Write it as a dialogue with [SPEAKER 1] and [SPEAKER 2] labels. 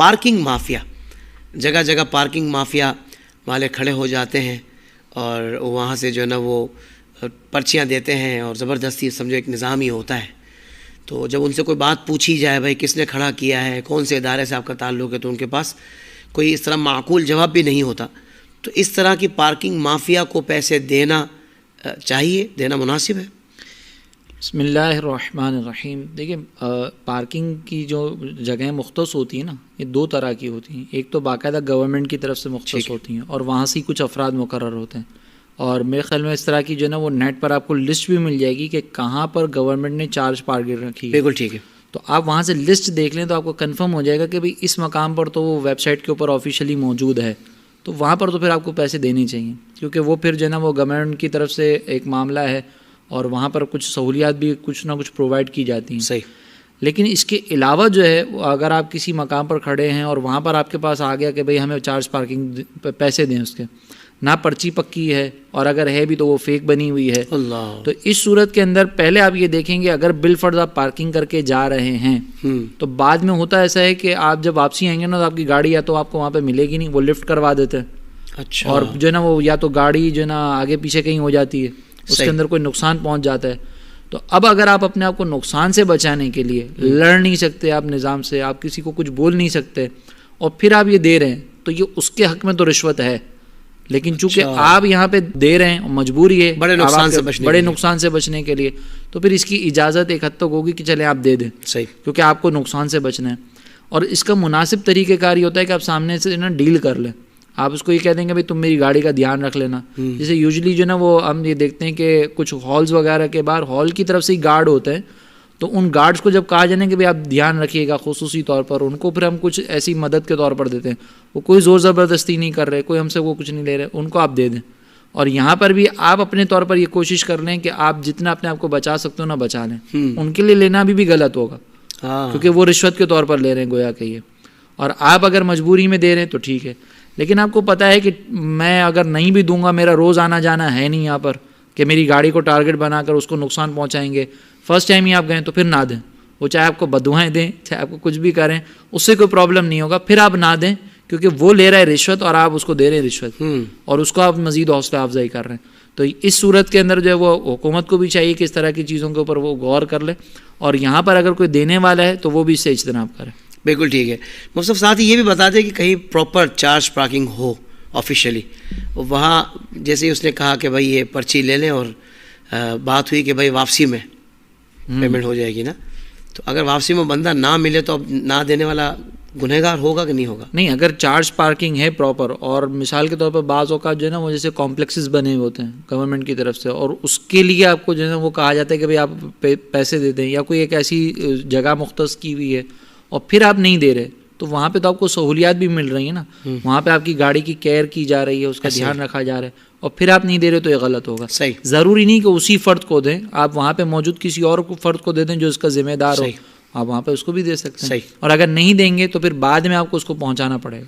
[SPEAKER 1] Parking mafia, जगह जगह parking mafia वाले खड़े हो जाते हैं और वहाँ से जो है ना वो पर्चियाँ देते हैं और ज़बरदस्ती, समझो एक निज़ाम ही होता है। तो जब उनसे कोई बात पूछी जाए, भाई किसने खड़ा किया है, कौन से इदारे से आपका ताल्लुक़ है, तो उनके पास कोई इस तरह माकूल जवाब भी नहीं होता। तो इस तरह की पार्किंग माफिया को पैसे देना चाहिए, देना मुनासिब है?
[SPEAKER 2] बिस्मिल्लाहिर्रहमानिर्रहीम। देखिए, पार्किंग की जो जगहें मुख्तस होती हैं ना, ये दो तरह की होती हैं। एक तो बाकायदा गवर्नमेंट की तरफ से मुख्तस होती हैं और वहाँ से ही कुछ अफराद मुकर्रर होते हैं। और मेरे ख्याल में इस तरह की जो है ना वो नेट पर आपको लिस्ट भी मिल जाएगी कि कहाँ पर गवर्नमेंट ने चार्ज पार्किंग रखी है।
[SPEAKER 1] बिल्कुल ठीक है।
[SPEAKER 2] तो आप वहाँ से लिस्ट देख लें तो आपको कंफर्म हो जाएगा कि भाई इस मकाम पर तो वो वेबसाइट के ऊपर ऑफिशियली मौजूद है, तो वहाँ पर तो फिर आपको पैसे देने चाहिए, क्योंकि वो फिर जो है ना वो गवर्नमेंट की तरफ से एक मामला है और वहाँ पर कुछ सहूलियात भी कुछ ना कुछ प्रोवाइड की जाती हैं।
[SPEAKER 1] सही।
[SPEAKER 2] लेकिन इसके अलावा जो है, अगर आप किसी मकाम पर खड़े हैं और वहाँ पर आपके पास आ गया कि भाई हमें चार्ज पार्किंग पैसे दें, उसके ना पर्ची पक्की है और अगर है भी तो वो फेक बनी हुई है,
[SPEAKER 1] अल्लाह।
[SPEAKER 2] तो इस सूरत के अंदर पहले आप ये देखेंगे, अगर बिल फर्ज आप पार्किंग करके जा रहे हैं तो बाद में होता ऐसा है कि आप जब वापसी आएंगे ना तो आपकी गाड़ी या तो आपको वहाँ पे मिलेगी नहीं, वो लिफ्ट करवा देते हैं।
[SPEAKER 1] अच्छा।
[SPEAKER 2] और जो है ना वो या तो गाड़ी जो है ना आगे पीछे कहीं हो जाती है, उसके अंदर कोई नुकसान पहुँच जाता है। तो अब अगर आप अपने आप को नुकसान से बचाने के लिए लड़ नहीं सकते आप निज़ाम से, आप किसी को कुछ बोल नहीं सकते और फिर आप ये दे रहे हैं, तो ये उसके हक में तो रिश्वत है। लेकिन चूंकि आप यहाँ पे दे रहे हैं, मजबूरी है बड़े नुकसान से बचने के लिए, तो फिर इसकी इजाज़त एक हद तक होगी कि चले आप दे दें।
[SPEAKER 1] सही।
[SPEAKER 2] क्योंकि आपको नुकसान से बचना है। और इसका मुनासिब तरीक़ेकार ये होता है कि आप सामने से ना डील कर लें। आप उसको ये कह देंगे भाई तुम मेरी गाड़ी का ध्यान रख लेना। जैसे यूजुअली जो ना वो हम ये देखते हैं कि कुछ हॉल्स वगैरह के बाहर हॉल की तरफ से ही गार्ड होते हैं, तो उन गार्ड्स को जब कहा जाए कि भाई आप ध्यान रखिएगा खुसूसी तौर पर, उनको फिर हम कुछ ऐसी मदद के तौर पर देते हैं। वो कोई ज़ोर ज़बरदस्ती नहीं कर रहे, कोई हमसे वो कुछ नहीं ले रहे, उनको आप दे दें। और यहाँ पर भी आप अपने तौर पर ये कोशिश कर लें कि आप जितना अपने आप को बचा सकते हो ना बचा लें। उनके लिए लेना भी गलत होगा, क्योंकि वो रिश्वत के तौर पर ले रहे हैं गोया कहिए। और आप अगर मजबूरी में दे रहे हैं तो ठीक है, लेकिन आपको पता है कि मैं अगर नहीं भी दूंगा, मेरा रोज़ आना जाना है नहीं यहाँ पर कि मेरी गाड़ी को टारगेट बनाकर उसको नुकसान पहुँचाएंगे। फर्स्ट टाइम ही आप गए तो फिर ना दें। वो चाहे आपको बदुआएं दें, चाहे आपको कुछ भी करें, उससे कोई प्रॉब्लम नहीं होगा, फिर आप ना दें, क्योंकि वो ले रहा है रिश्वत और आप उसको दे रहे हैं रिश्वत और उसको आप मज़ीद हौसला अफजाई कर रहे हैं। तो इस सूरत के अंदर जो है वो हुकूमत को भी चाहिए कि इस तरह की चीज़ों के ऊपर वो गौर कर ले और यहाँ पर अगर कोई देने वाला है तो वो भी इससे इज्तनाब करे।
[SPEAKER 1] बिल्कुल ठीक है। मुफ्त साथ ही ये भी बता दें कि कहीं प्रॉपर चार्ज पार्किंग हो ऑफिशियली, वहाँ जैसे ही उसने कहा कि भाई ये पर्ची ले लें और बात हुई कि भाई वापसी में पेमेंट हो जाएगी ना, तो अगर वापसी में बंदा ना मिले तो अब ना देने वाला गुनहगार होगा कि नहीं होगा?
[SPEAKER 2] नहीं, अगर चार्ज पार्किंग है प्रॉपर, और मिसाल के तौर पर बाज़ औक़ात जो है ना वो जैसे कॉम्प्लेक्सेस बने हुए होते हैं गवर्नमेंट की तरफ से, और उसके लिए आपको जो है ना वो कहा जाता है कि भाई आप पैसे दे दें, या कोई एक ऐसी जगह मुख्तस की हुई है और फिर आप नहीं दे रहे, तो वहाँ पे तो आपको सहूलियात भी मिल रही है ना। वहाँ पे आपकी गाड़ी की केयर की जा रही है, उसका ध्यान रखा जा रहा है, और फिर आप नहीं दे रहे तो ये गलत होगा।
[SPEAKER 1] सही।
[SPEAKER 2] ज़रूरी नहीं कि उसी फ़र्द को दें, आप वहाँ पे मौजूद किसी और फ़र्द को दे दें जो इसका ज़िम्मेदार हो, आप वहाँ पे उसको भी दे सकते हैं। और अगर नहीं देंगे तो फिर बाद में आपको उसको पहुँचाना पड़ेगा।